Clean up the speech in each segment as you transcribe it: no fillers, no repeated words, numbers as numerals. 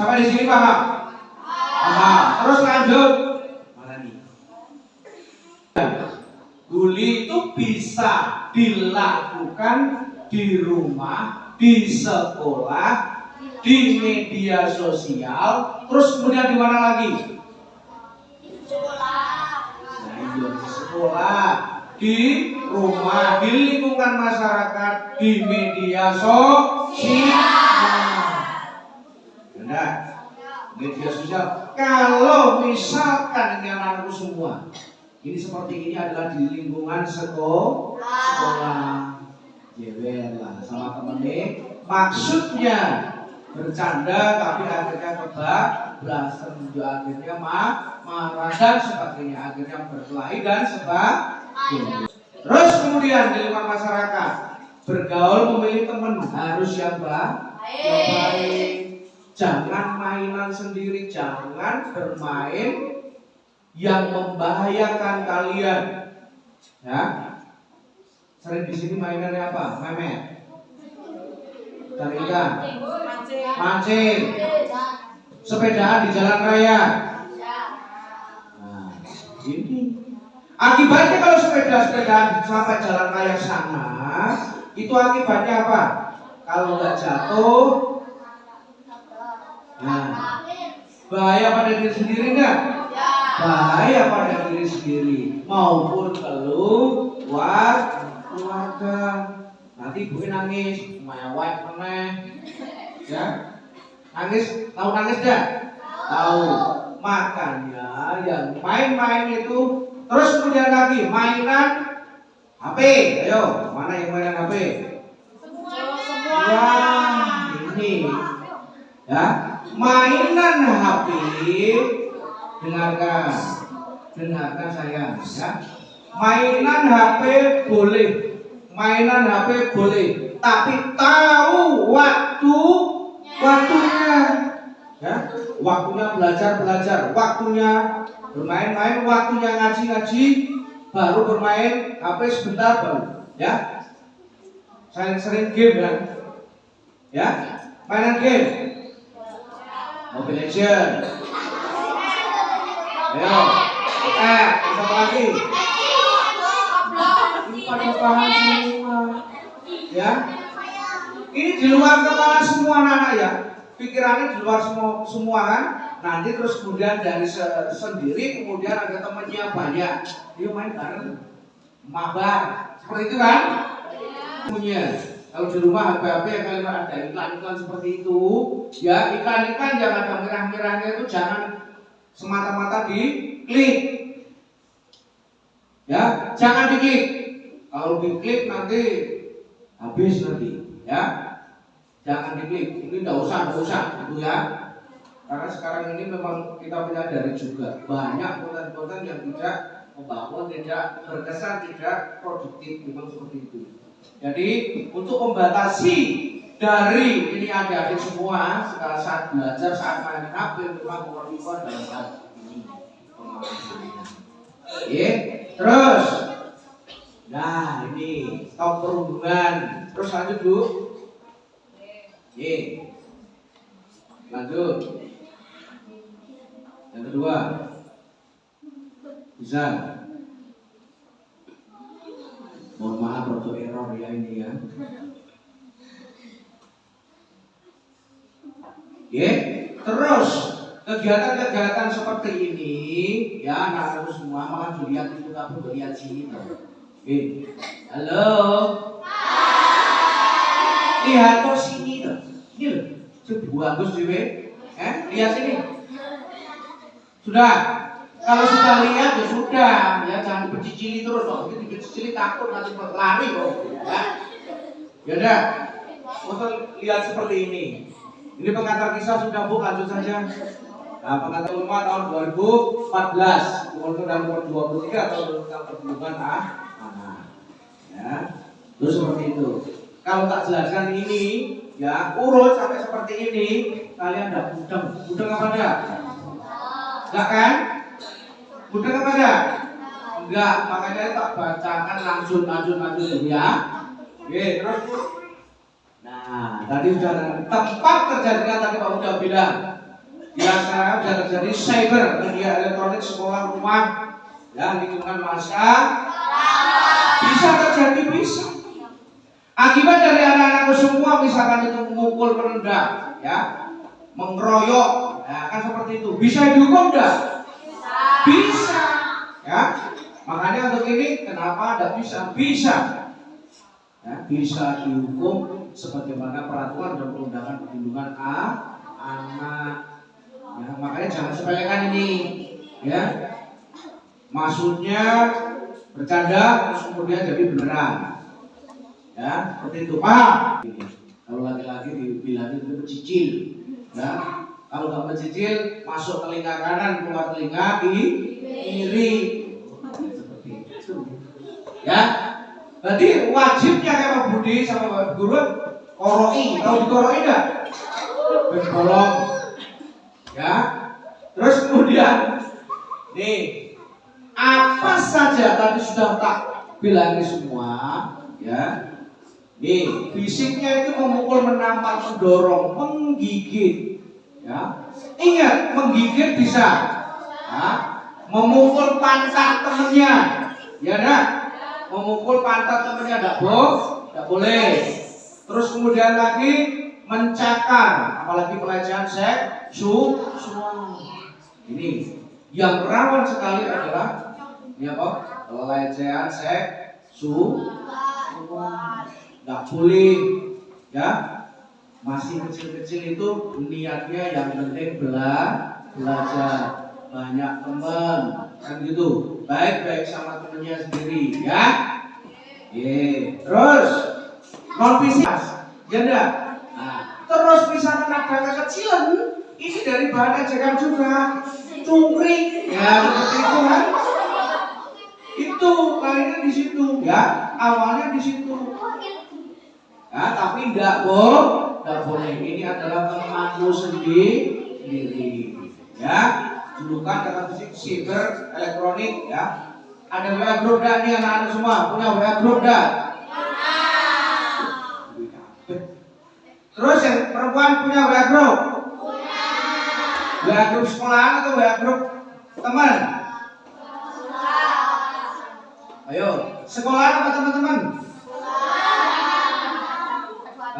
Sampai di sini paham? Paham. Terus lanjut. Mana nih? Guli itu bisa dilakukan di rumah, di sekolah, di media sosial, terus kemudian di mana lagi? Di sekolah, di rumah, di lingkungan masyarakat, di media sosial. Benar? Media sosial. Kalau misalkan ini anak-anakku semua, ini seperti ini adalah di lingkungan sekolah. Jewel lah sama temennya. Maksudnya bercanda tapi akhirnya kebablasan, akhirnya marah dan sebagainya, akhirnya berkelahi dan sebagainya. Terus kemudian di lingkungan masyarakat bergaul, memilih teman harus yang baik. Jangan mainan sendiri, jangan bermain yang membahayakan kalian. Ya, sering di sini mainannya apa? Memet, cari ikan, mancing, sepedaan di jalan raya. Nah, ini akibatnya kalau sepedaan sampai jalan raya sana, itu akibatnya apa? Kalau nggak jatuh, nah, bahaya pada diri sendiri nggak? Bahaya pada diri sendiri maupun keluarga. Nanti ibu nangis, mewek meneh, ya. Nangis, tahu nangis dah? Tahu. Makanya yang main-main itu, terus kemudian lagi mainan HP. Ayo, mana yang mainan HP? Wah, ini, ya, mainan HP. Dengarkan saya, ya. Mainan HP boleh, tapi tahu waktunya, ya. Waktunya belajar, waktunya bermain-main, waktunya ngaji, baru bermain HP sebentar baru, ya. Sering game kan, ya. Mainan game, Mobile Legends. Ayo, apa lagi? Ini pada paham semua, ya. Ini di luar kepala semua anak ya. Pikirannya di luar semua kan. Nanti terus kemudian dari sendiri, kemudian ada temannya banyak. Dia main bareng, mabar, seperti itu kan? Punya. Kalau di rumah HP yang kalian ada iklan-iklan seperti itu, ya iklan-iklan yang ada merah-merahnya itu jangan semata-mata diklik, ya, jangan diklik. Kalau diklik nanti habis nanti, ya, jangan diklik. Ini tidak usah, gitu ya. Karena sekarang ini memang kita menyadari juga banyak konten-konten yang tidak membangun, tidak berkesan, tidak produktif, memang seperti itu. Jadi untuk membatasi dari ini adik-adik semua saat belajar, saat main HP, memang memperlukan dalam hal ini pengawasannya. Oke, terus, nah ini stop perhubungan. Terus lanjut Bu. Oke, lanjut. Yang kedua, bisa. Mohon maaf untuk error ya ini ya. Oke, terus kegiatan-kegiatan seperti ini ya anak-anak semua malah dilihat itu kamu lihat sini. Oke, halo. Lihat kok sini loh. Ini loh, sebuah bagus juga. Lihat sini. Sudah. Kalau sudah lihat ya sudah, ya jangan dicicili terus loh. Ini dicicili takut nanti lari loh. Ya udah. Untuk lihat seperti ini. Ini pengantar kisah sudah Bu, lanjut saja. Nah, pengantar rumah tahun 2014, Undang-Undang nomor 23 atau tentang perhubungan anak. Ya, terus seperti itu. Kalau tak jelaskan ini, ya urut sampai seperti ini, kalian tidak mudeng apa enggak? Enggak kan? Mudeng apa enggak? Enggak, makanya tak bacakan langsung ya. Oke, terus. Nah, tadi sudah tempat terjadinya tadi Pak udah bilang Biasa bisa terjadi cyber, media elektronik, sekolah, rumah, ya lingkungan masa, bisa terjadi bisa. Akibat dari anak-anakku semua misalkan itu memukul, menendang, ya, mengeroyok, ya kan seperti itu. Bisa dihukum enggak? Bisa, ya. Makanya untuk ini kenapa tidak bisa? Bisa, ya, bisa dihukum sebagaimana peraturan dan perundangan perlindungan anak. Ya, makanya jangan sepelekan ini, ya. Maksudnya bercanda terus kemudian jadi beneran. Ya, seperti itu. Paham? Kalau laki-laki dibilang itu mencicil, ya. Kalau nggak mencicil, masuk telinga kanan, keluar telinga kiri. Seperti itu. Ya. Berarti wajibnya Pak Budi sama Pak Guru koroi. Tahu dikoroi enggak? Berbolong. Ya. Terus kemudian nih, apa saja tadi sudah tak bilangi semua, ya. Nih, fisiknya itu memukul, menampar, mendorong, menggigit, ya. Ingat, menggigit bisa, ya. Memukul pantat temennya, ya dah. Memukul pantat temennya tidak boleh. Terus kemudian lagi mencakar, apalagi pelecehan seksual. Ini yang rawan sekali adalah ini apa? Pelecehan seksual. Nggak boleh, ya. Masih kecil-kecil itu niatnya yang penting belajar, banyak teman, kan gitu. Baik sama temennya sendiri, ya. Terus non fisik, ya enggak? Nah, terus misalkan ada kekecilan, ini dari bahan ejekan juga, cungkring, ya seperti itu kan? Itu lainnya di situ, ya. Awalnya di situ. Ya, tapi enggak boleh. Ini adalah temanmu sendiri, ya. Julukan kata fisik siber elektronik, ya. Ada WA group dah nih anak-anak semua, punya WA group dah. Terus yang perempuan punya WA group? WA group sekolahan atau WA group teman? Ayo, sekolahan apa teman-teman?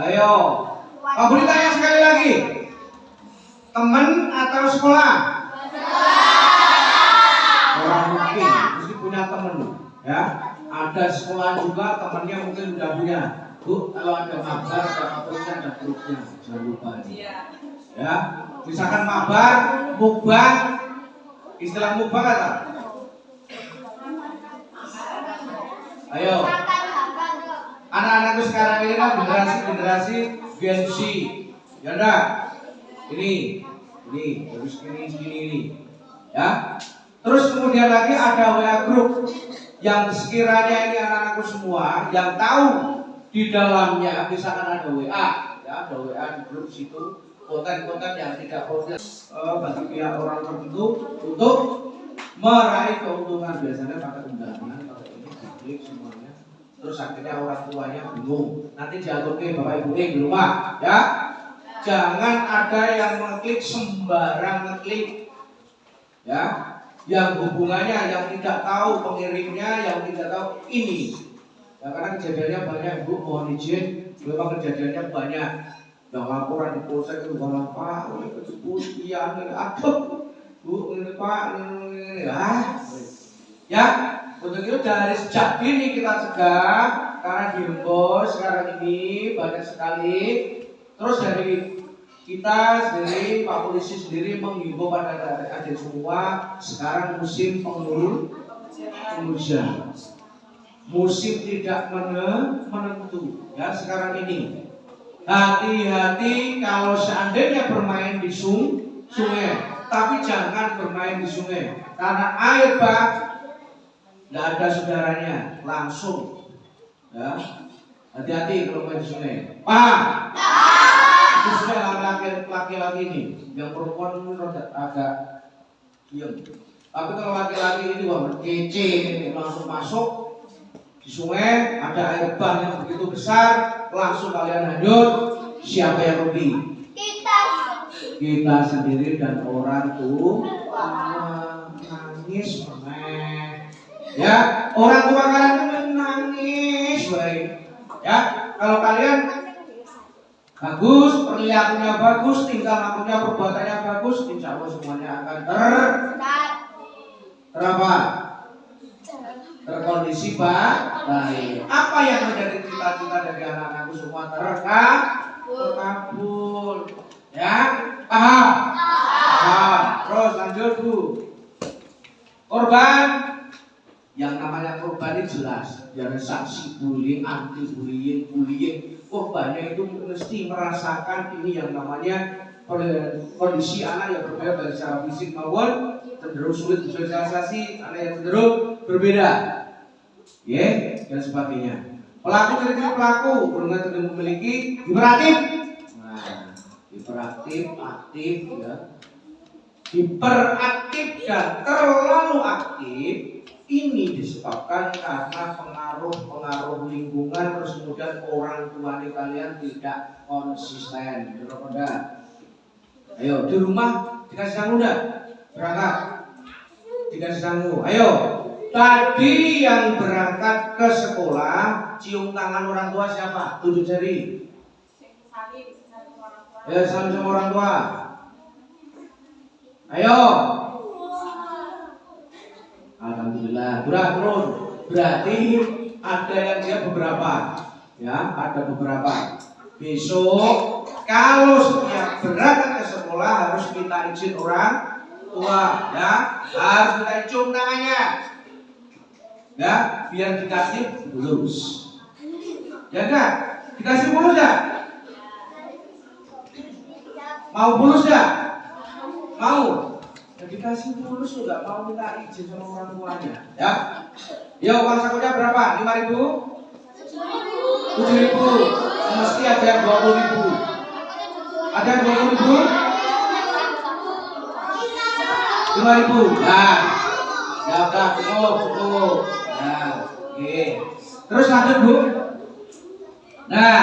Ayo, Pak Budi tanya sekali lagi, teman atau sekolah? Orang mungkin mesti punya teman, ya. Ada sekolah juga temannya mungkin udah punya. Bu, kalau ada mabar, ada apa ada grupnya, jangan lupa. Ya, misalkan mabar, mukbang, istilah mukbang apa? Ayo. Anak-anakku sekarang ini kan generasi Gen Z, ya enggak? Ini, terus ini, ya. Terus kemudian lagi ada WA group yang sekiranya ini anak-anakku semua yang tahu di dalamnya misalkan ada WA, ya, ada WA di grup situ, konten-konten yang tidak proses bagi pihak orang tertentu untuk meraih keuntungan, biasanya pakai undangan, pakai ini, publik semuanya. Terus akhirnya orang tuanya bingung. Nanti diatur ke Bapak Ibu di rumah, ya. Jangan ada yang mengklik sembarang ngeklik, ya. Yang hubungannya yang tidak tahu pengirimnya, yang tidak tahu ini. Ya, karena kejadiannya banyak, Bu, mohon izin, memang kejadiannya banyak. Yang laporan di polsek itu malah Pak, kejebus, iya, aduh, Bu, ini Pak, ini, ya. Untuk itu dari sejak dini kita cegah, karena dihimbau sekarang ini banyak sekali. Terus dari kita sendiri, Pak Polisi sendiri menghimbau pada adik semua, sekarang musim penghujan, musim tidak menentu, ya sekarang ini. Hati-hati kalau seandainya bermain di sungai, tapi jangan bermain di sungai, karena air Pak nggak ada saudaranya, langsung, ya. Hati-hati kalau main di sungai. Paham? Khususnya laki-laki ini, yang perempuan itu agak diam. Tapi kalau laki-laki ini wah kece ini langsung masuk di sungai, ada air bah yang begitu besar, langsung kalian hanyut. Siapa yang rugi? Kita. kita sendiri dan orang tua nangis meneh. Ya, orang tua kalian itu menangis, baik. Ya, kalau kalian bagus, perilakunya bagus, tingkah lakunya, perbuatannya bagus, insya Allah semuanya akan terkondisi baik. Apa yang menjadi cita-cita dari anak-anakku semua terkabul. Ya, paham? Paham. Terus lanjut Bu. Korban, yang namanya korban itu jelas. Jangan saksi bullying, anti bullying. Korbannya itu mesti merasakan ini yang namanya kondisi anak yang berbeda dari secara fisik maupun cenderung sulit bersosialisasi, anak yang cenderung berbeda, ya, dan sebagainya. Pelaku ciri-ciri pelaku dengan cenderung memiliki hiperaktif, hiperaktif, aktif, ya, hiperaktif dan terlalu aktif. Ini disebabkan karena pengaruh lingkungan, terus kemudian orang tua kalian tidak konsisten. Ayo di rumah dikasih sangu enggak? Berangkat dikasih sangu. Ayo, tadi yang berangkat ke sekolah cium tangan orang tua siapa? Tunjuk jari. Ya, salim sama orang tua. Ayo. Alhamdulillah, turun. Berarti ada yang dia beberapa, ya, ada beberapa. Besok kalau setiap berangkat ke sekolah harus minta izin orang tua, ya, harus minta cium tangannya, ya, biar dikasih bulus. Ya enggak? Dikasih bulus ya? Mau bulus ya? Mau? Dikasih bulus juga mau minta izin sama orang tuanya, ya. Yo, uang sakunya berapa? 5.000? 7.000? Mesti ada yang 20.000. Ada yang 20.000? 5.000. Nah, ya udah cukup. Nah, oke. Terus lanjut Bu. Nah,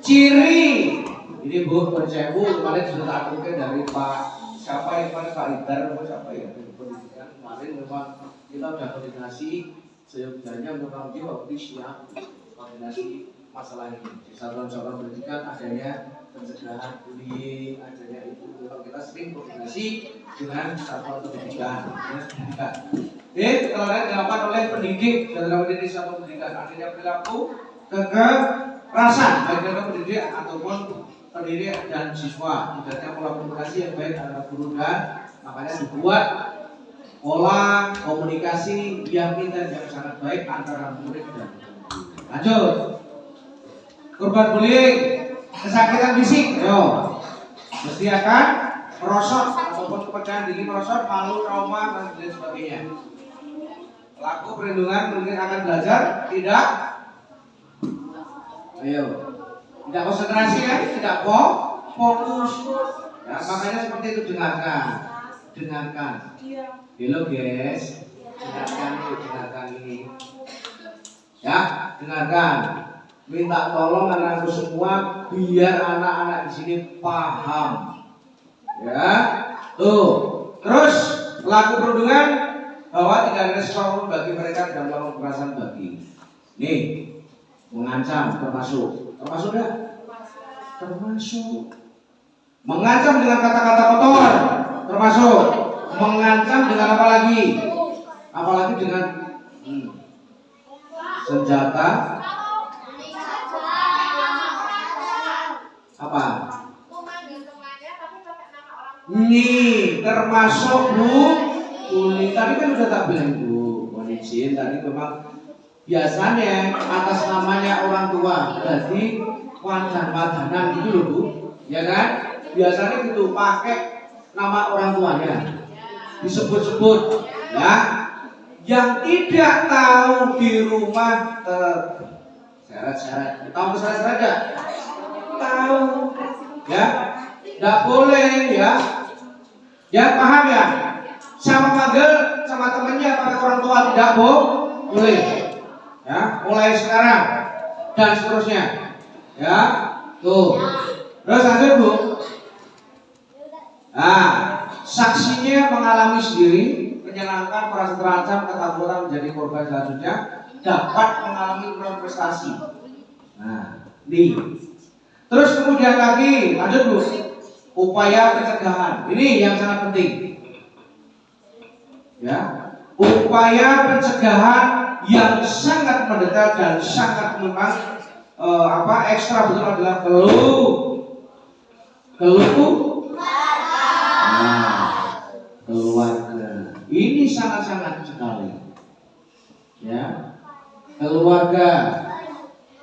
ciri ini Bu, Konsewu kemarin sudah tak akui dari Pak siapa yang kemarin Pak Idar atau siapa ya dari pendidikan kemarin memang kita sudah koordinasi sebenarnya memang dia waktu siap koordinasi masalah ini di satuan-satuan pendidikan adanya pencegahan bullying, adanya itu memang kita sering koordinasi dengan satuan pendidikan. Kalau lain dilakukan oleh pendidik dan dalam mendidik satuan pendidikan adanya perilaku kekerasan baik dari pendidik ataupun pendidik dan siswa, tidaknya pola komunikasi yang baik antara guru dan makanya dibuat pola komunikasi yang intens yang sangat baik antara murid dan guru. Lanjut, korban bullying, kesakitan fisik, mesti akan merosot ataupun kepercayaan diri merosot, malu, trauma dan sebagainya. Pelaku perlindungan mungkin akan belajar tidak, tidak konsentrasi kan, tidak fokus. Ya, makanya seperti itu dengarkan. Halo guys, dengarkan ini. Ya, dengarkan. Minta tolong anak-anakku semua biar anak-anak di sini paham. Ya, tuh. Terus pelaku perundungan bahwa tidak ada respon bagi mereka dalam melakukan kekerasan bagi. Nih, mengancam termasuk enggak? Termasuk. Mengancam dengan kata-kata kotor, termasuk. Mengancam dengan apa lagi? Apalagi dengan senjata apa? Nih, termasuk Bu. Bullying tadi kan udah tak bilang Bu, mohon izin tadi memang biasanya atas namanya orang tua jadi wajan-wajanan gitu loh Bu, ya kan? Biasanya gitu pakai nama orang tuanya disebut-sebut, ya. Yang tidak tahu di rumah syarat-syarat, tahu syarat-syarat enggak? Tahu, ya. Enggak boleh, ya. Ya paham ya? Sama panggil sama temannya pakai orang tua tidak boleh. Ya, mulai sekarang dan seterusnya. Ya, tuh. Terus lanjut Bu. Nah, saksinya mengalami sendiri, menyenangkan, merasa terancam, ketakutan menjadi korban selanjutnya, dapat mengalami prestasi. Nah, nih. Terus kemudian lagi, lanjut dulu. Upaya pencegahan. Ini yang sangat penting. Ya, upaya pencegahan yang sangat mendetail dan sangat memang ekstra betul adalah keluarga. Ini sangat-sangat sekali. Ya, keluarga.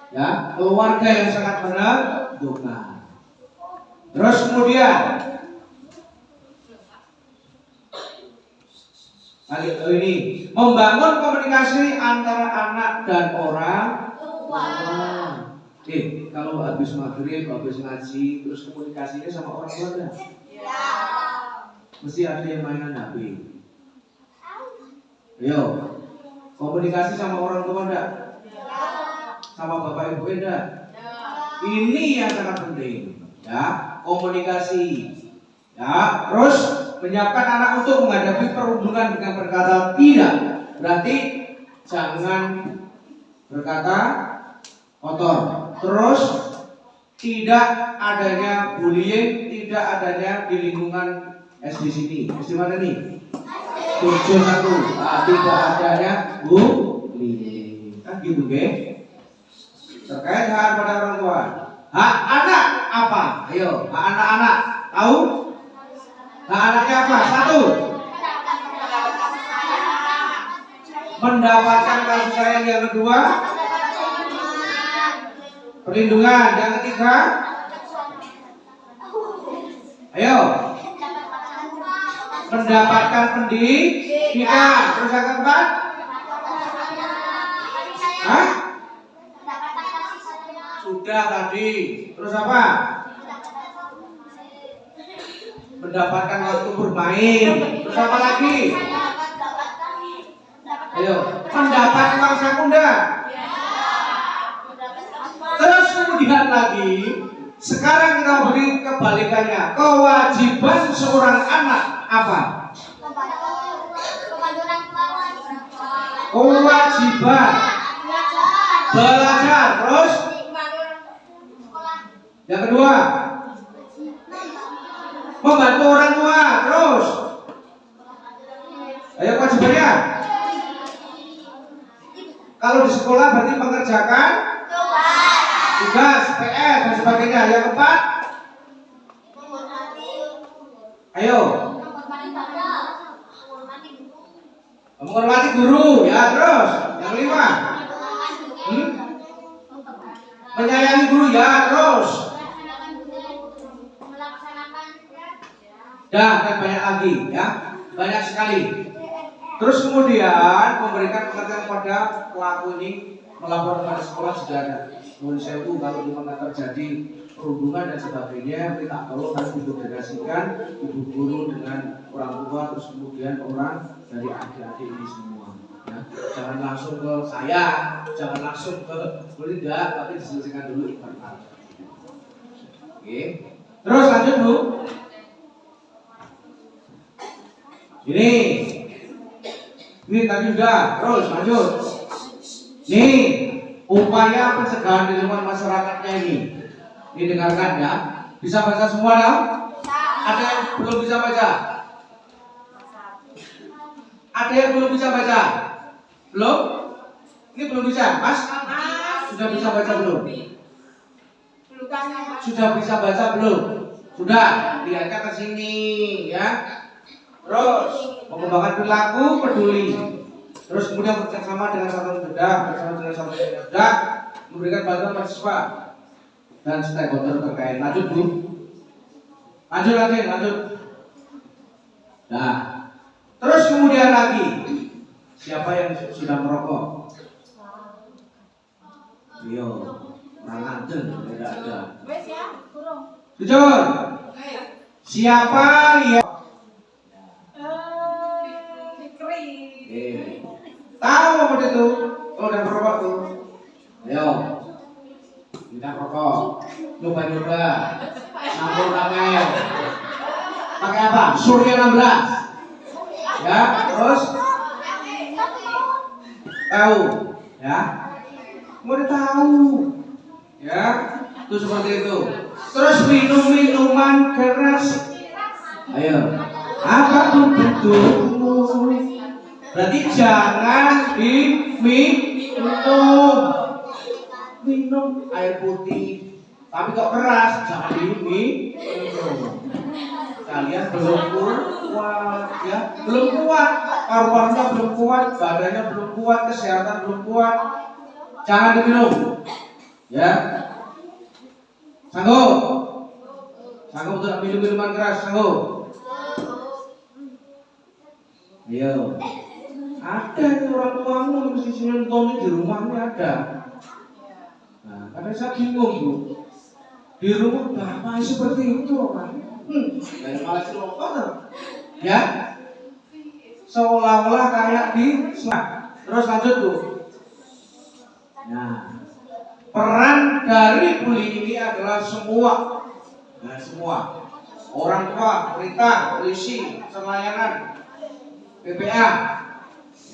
Ya, keluarga yang sangat menentukan. Terus kemudian ini membangun komunikasi antara anak dan orang tua. Kalau habis maghrib, habis ngaji, terus komunikasinya sama orang tua kan? Ya. Mesti ada yang mainan HP. Ayo, komunikasi sama orang tua enggak? Ya. Sama bapak ibu enggak? Ya. Ini yang sangat penting, ya, komunikasi. Ya, terus menyiapkan anak untuk menghadapi perundungan dengan berkata tidak. Berarti jangan berkata kotor. Terus tidak adanya bullying, tidak adanya di lingkungan SD sini. SD mana nih? 71. Tidak adanya bullying. Kan gitu, ge? Terkait hak pada orang tua. Hak anak apa? Ayo, hak anak-anak tahu? Hak anaknya apa? Satu, mendapatkan kasih sayang. Yang kedua, perlindungan. Yang ketiga, ayo, mendapatkan pendidikan. Terus yang keempat, sudah tadi. Terus apa? Mendapatkan waktu bermain. Terus apa lagi? Ayo, mendapat uang saku enggak? Terus kemudian lagi, sekarang kita beri kebalikannya. Kewajiban seorang anak apa? Kewajiban belajar. Terus yang kedua, membantu orang tua. Terus ayo kewajibannya. Kalau di sekolah berarti mengerjakan tugas, PR dan sebagainya. Yang keempat, ayo menghormati guru. Ya, terus yang kelima, menyayangi guru. Ya, terus dan banyak lagi, ya, banyak sekali. Terus kemudian memberikan pengertian kepada pelaku ini, melapor kepada sekolah sudah ada. Menurut saya itu kalau memang terjadi perundungan dan sebagainya, kita tolong harus dikoordinasikan ibu guru dengan orang tua, terus kemudian orang dari adik-adik ini semua. Ya. Jangan langsung ke saya, jangan langsung ke tidak, tapi diselesaikan dulu internal. Oke. Terus lanjut Bu. Ini tadi sudah, terus lanjut. Nih, upaya pencegahan di lingkungan masyarakatnya ini. Didengarkan ya. Bisa baca semua dong? Ada yang belum bisa baca? Ada yang belum bisa baca? Belum? Ini belum bisa, Mas? Sudah bisa baca belum? Sudah bisa baca belum? Sudah, lihatkan ke sini ya. Terus mengembangkan perilaku peduli. Terus kemudian bekerjasama dengan satuan bedah, memberikan bantuan mahasiswa dan stakeholder terkait. Lanjut Bu. Lanjut. Nah, terus kemudian lagi, siapa yang sudah merokok? Yo, orang anjen tidak ada. Jujur. Siapa yang tahu apa itu? Kalau udah merokok tuh, ayo kita rokok, nyoba, campur ramai. Pakai apa Surya 16. Ya, terus tahu, ya. Mau tahu, ya. Itu seperti itu. Terus minum minuman keras. Ayo, apapun bentukmu. Berarti jangan minum air putih. Tapi kok keras, jangan diminum. Kalian belum kuat, ya, belum kuat, paru-parunya belum kuat, badannya belum kuat, kesehatan belum kuat, jangan diminum, ya. Sanggup untuk minum minuman keras, sanggup. Ayo, ada nih orang tuamu yang mesti nonton di rumahnya ada. Nah, karena saya bingung Bu, di rumah bapak seperti itu kan. Dari malah celokot, ya, seolah-olah kayak di terus lanjut Bu. Nah, peran dari bully ini adalah semua orang tua, pemerintah, polisi, pelayanan, PPA,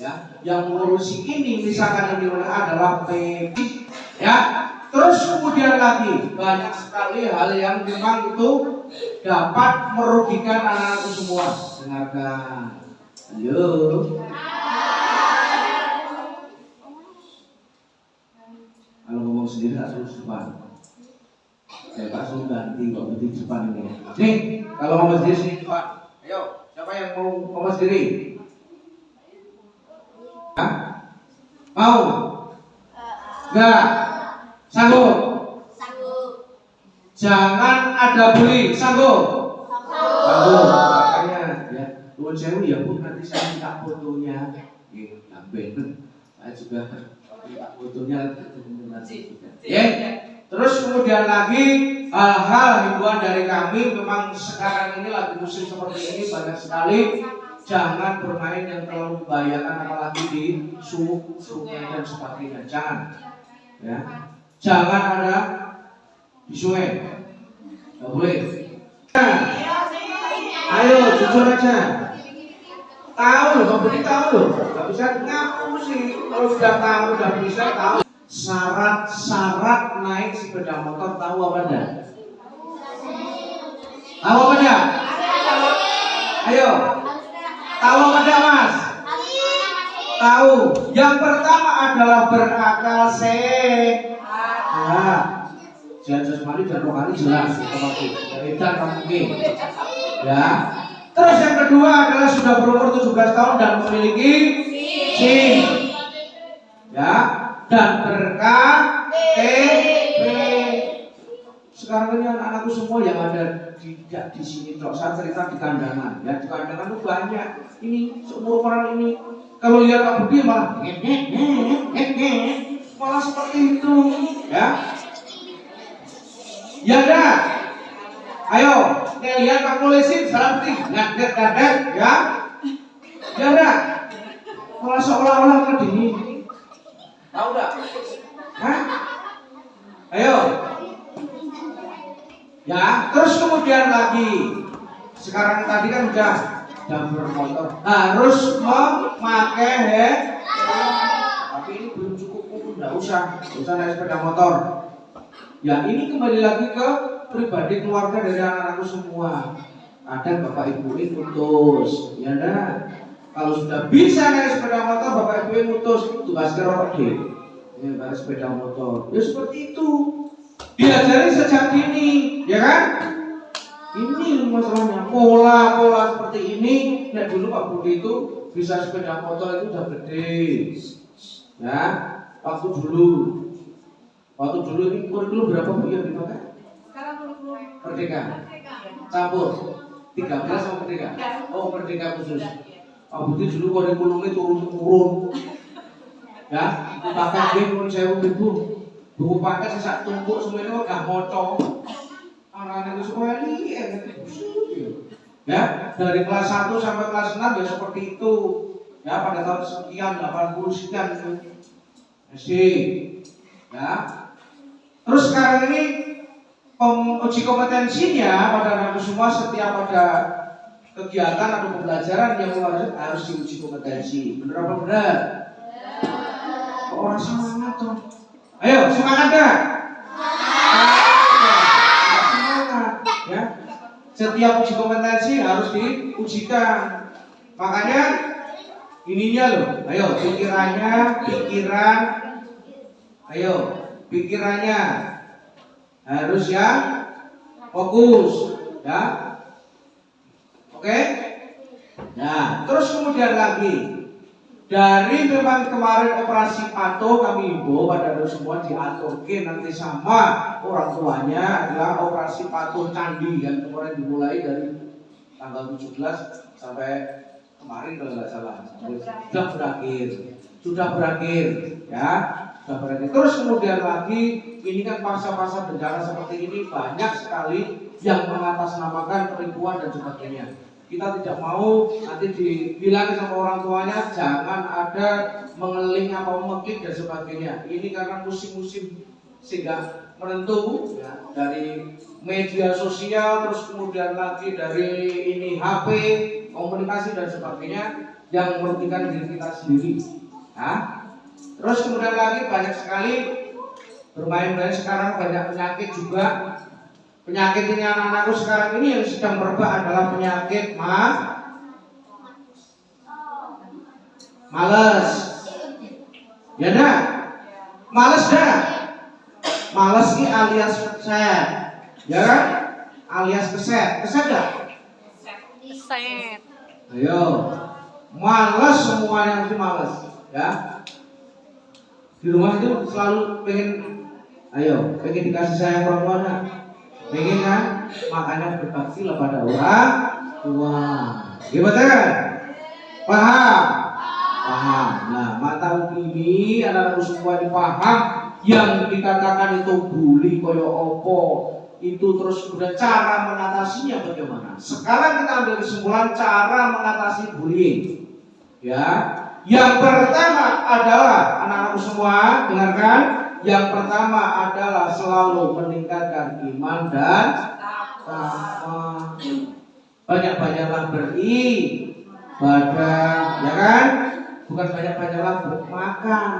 ya, yang mengurusi ini misalkan yang adalah PB, ya. Terus kemudian lagi banyak sekali hal yang memang itu dapat merugikan anak-anakku semua. Dengarkan. Halo. Kalau ngomong sendiri tak terus depan. Saya langsung ganti kok di depan ini. Nih, kalau ngomong sendiri sini depan. Ayo, siapa yang mau ngomong sendiri? Hah? Mau? Enggak. Sanggup? Jangan ada bully, sanggup? Sanggup. Makanya ya, nuwun sewu ya Bu, nanti saya minta fotonya. Nggih, sampeyan. Saya juga minta fotonya nanti juga. Ya. Terus kemudian lagi hal himbauan dari kami, memang sekarang ini lagi musim seperti ini banyak sekali. Jangan bermain yang terlalu membahayakan, apalagi di sungai dan sebagainya. Jangan. Ya. Jangan ada di sungai, nggak boleh. Ayo jujur aja. Tahu loh, kamu ini tahu loh. Nggak bisa ngaku sih. Kalau sudah tahu, sudah bisa tahu. Syarat naik sepeda motor tahu apa enggak? Tahu apa enggak? Ayo. Tahu apa enggak Mas? Tahu. Yang pertama adalah berakal sehat. Sehat jasmani dan rohani jelas edan mungkin. Ya. Terus yang kedua adalah sudah berumur 17 tahun dan memiliki SIM. Ya. Dan berKTP. Sekarang ini anak-anakku semua yang ada tidak di sini toh. Saya cerita di kandangan. Ya di kandangan itu banyak. Ini seumur orang ini. Kalau lihat Pak Budi malah seperti itu, ya. Ya dah. Ayo, kita lihat Pak Polisi salam penting, ngadet, ya. Ya dah. Malah seolah-olah ngedini. Tahu dah? Hah? Ayo. Ya, terus kemudian lagi. Sekarang tadi kan udah bermotor harus memakai helm. Tapi ini belum cukup, tidak usah naik sepeda motor. Ya ini kembali lagi ke pribadi keluarga dari anak-anakku semua. Kadang bapak ibu ini putus, ya dah. Kalau sudah bisa naik sepeda motor, bapak ibu ini putus, tugas kerok deh. Ya naik sepeda motor, ya seperti itu. Diajari sejak dini, ya kan? Ini masalahnya, pola seperti ini. Nah dulu Pak Budi itu bisa sepeda motor itu udah gede, ya. Waktu dulu ini kurikulum berapa Bu yang dipakai? Sekarang kurikulum Merdeka. Campur 13 sama Merdeka. Oh Merdeka khusus. Pak Budi dulu kurikulumnya turun. Ya, pakai game saya Bu. Buku paket sesak tumpuk semuanya gak moco. Anak-anak itu semua ini ya dari kelas 1 sampai kelas 6 ya seperti itu ya pada tahun sekian 80 sekian SD ya. Terus sekarang ini uji kompetensinya pada anak semua setiap ada kegiatan atau pembelajaran yang harus diuji kompetensi. Bener apa benar? Kok orang semangat tuh? Ayo semangat dah. Semangat, ya. Setiap uji kompetensi harus diujikan. Makanya ininya loh. Ayo pikirannya harus ya fokus, ya. Oke? Nah, terus kemudian lagi dari memang kemarin operasi patuh kami himbau pada semua diaturkan nanti sama orang tuanya adalah operasi patuh candi yang kemarin dimulai dari tanggal 17 sampai kemarin kalau nggak salah sudah berakhir ya. Terus kemudian lagi ini kan masa-masa bencana seperti ini banyak sekali yang mengatasnamakan penipuan dan sebagainya. Kita tidak mau nanti dibilang sama orang tuanya jangan ada mengeling atau mengklik dan sebagainya. Ini karena musim-musim sehingga menentu ya, dari media sosial terus kemudian lagi dari ini HP, komunikasi dan sebagainya yang merugikan diri kita sendiri. Nah, terus kemudian lagi banyak sekali bermain-main sekarang banyak penyakit juga. Penyakit ini anak-anakku sekarang ini yang sedang merebak adalah penyakit malas. Ya dah, malas dah. Malas ini alias keset, ya kan? Alias keset dah. Keset. Ayo, malas semuanya mesti malas, ya. Di rumah itu selalu pengen dikasih sayang orang tuanya. Pengen kan? Makanya berbakti pada orang tua. Gimana? Paham? Paham. Nah, mata ini anak-anak semua dipaham yang dikatakan itu bully koyo opo itu terus kemudian cara mengatasinya bagaimana? Sekarang kita ambil kesimpulan cara mengatasi bullying. Ya, yang pertama adalah anak-anak semua dengarkan. Yang pertama adalah selalu meningkatkan iman dan takwa. Banyak-banyaklah beribadah, ya kan? Bukan banyak-banyaklah bermakan.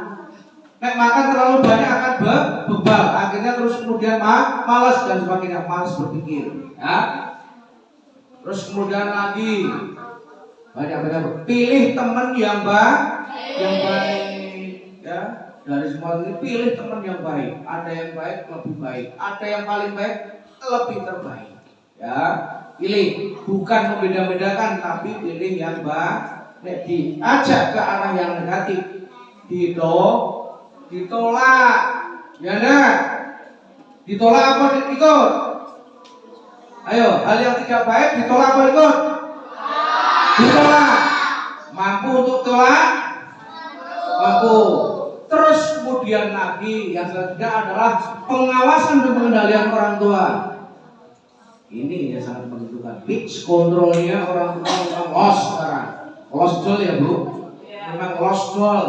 Nek makan terlalu banyak akan bebal, akhirnya terus kemudian malas dan sebagainya, malas berpikir, ya. Terus kemudian lagi banyak-banyak pilih teman yang baik, ya. Dari semua ini pilih teman yang baik. Ada yang baik lebih baik, ada yang paling baik lebih terbaik. Ya, pilih bukan membeda-bedakan tapi pilih yang baik. Diajak ke arah yang negatif, ditolak. Ya enggak? Ditolak apa ikut? Ayo, hal yang tidak baik ditolak apa ikut? Ditolak. Mampu untuk tolak? Mampu. Terus kemudian lagi yang selanjutnya adalah pengawasan dan pengendalian orang tua. Ini yang sangat menentukan. Pitch kontrolnya orang tua memang los sekarang. Los dol ya bu. Memang los dol.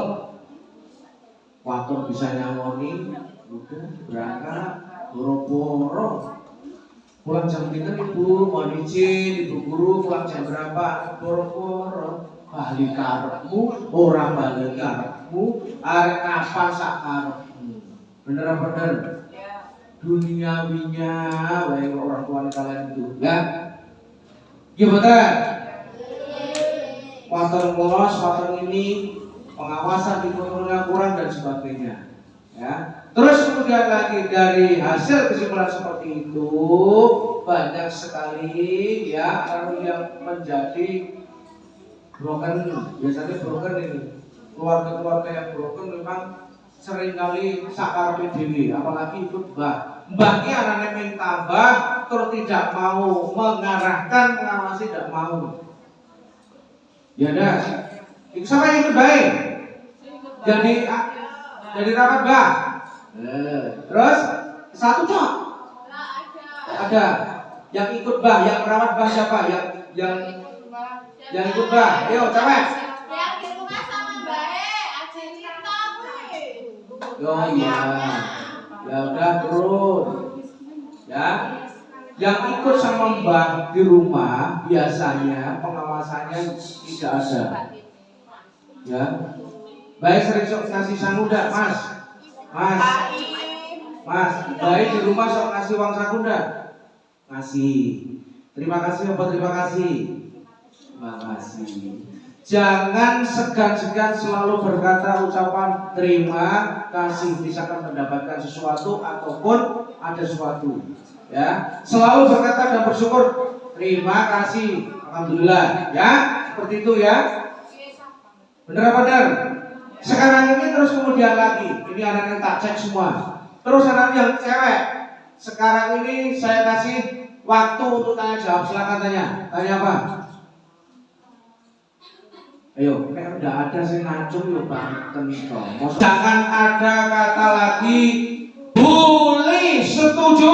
Waktu bisa nyawoni, udah berangkat, boro-boro. Pulang jam pinter ibu, mau izin, ibu guru pulang jam berapa? Boro-boro. Balik karepmu, orang balik karepmu, arek kapan sak karepmu. Bener apa bener? Duniawinya, baik orang tua kalian itu, ya? Gimana? Water los, water ini, pengawasan di kontrolnya kurang dan sebagainya, ya. Terus kemudian lagi dari hasil kesimpulan seperti itu banyak sekali ya yang menjadi broken, biasanya broken ini keluarga-keluarga yang broken memang seringkali sakar PDW, apalagi ikut mbahnya anaknya minta mbah terus tidak mau mengarahkan, mengawasi tidak mau. Ya dah, siapa yang ikut baik? Jadi rapat mbah. Terus satu cok ada yang ikut mbah, yang merawat mbah siapa? Yang ikut mbah, ayo cewek. Yang di rumah sama Mbak Aceh Cinta gue. Oh iya. Ya udah turun. Ya. Yang ikut sama Mbak di rumah biasanya pengawasannya tidak ada. Ya. Baik sering sok kasih sangu enggak, Mas? Mas. Mas, baik di rumah sok kasih uang saku enggak? Ngasih. Terima kasih apa terima kasih? Terima kasih. Jangan segan-segan selalu berkata ucapan terima kasih, misalkan mendapatkan sesuatu ataupun ada sesuatu. Ya, selalu berkata dan bersyukur terima kasih, alhamdulillah. Ya, seperti itu ya. Benar apa benar? Sekarang ini terus kemudian lagi, ini anak-anak tak cek semua. Terus anak yang cewek, sekarang ini saya kasih waktu untuk tanya jawab. Silakan tanya. Tanya apa? Ayo, kayak udah ada sih ngacung yuk banten toh. Jangan ada kata lagi bully, setuju?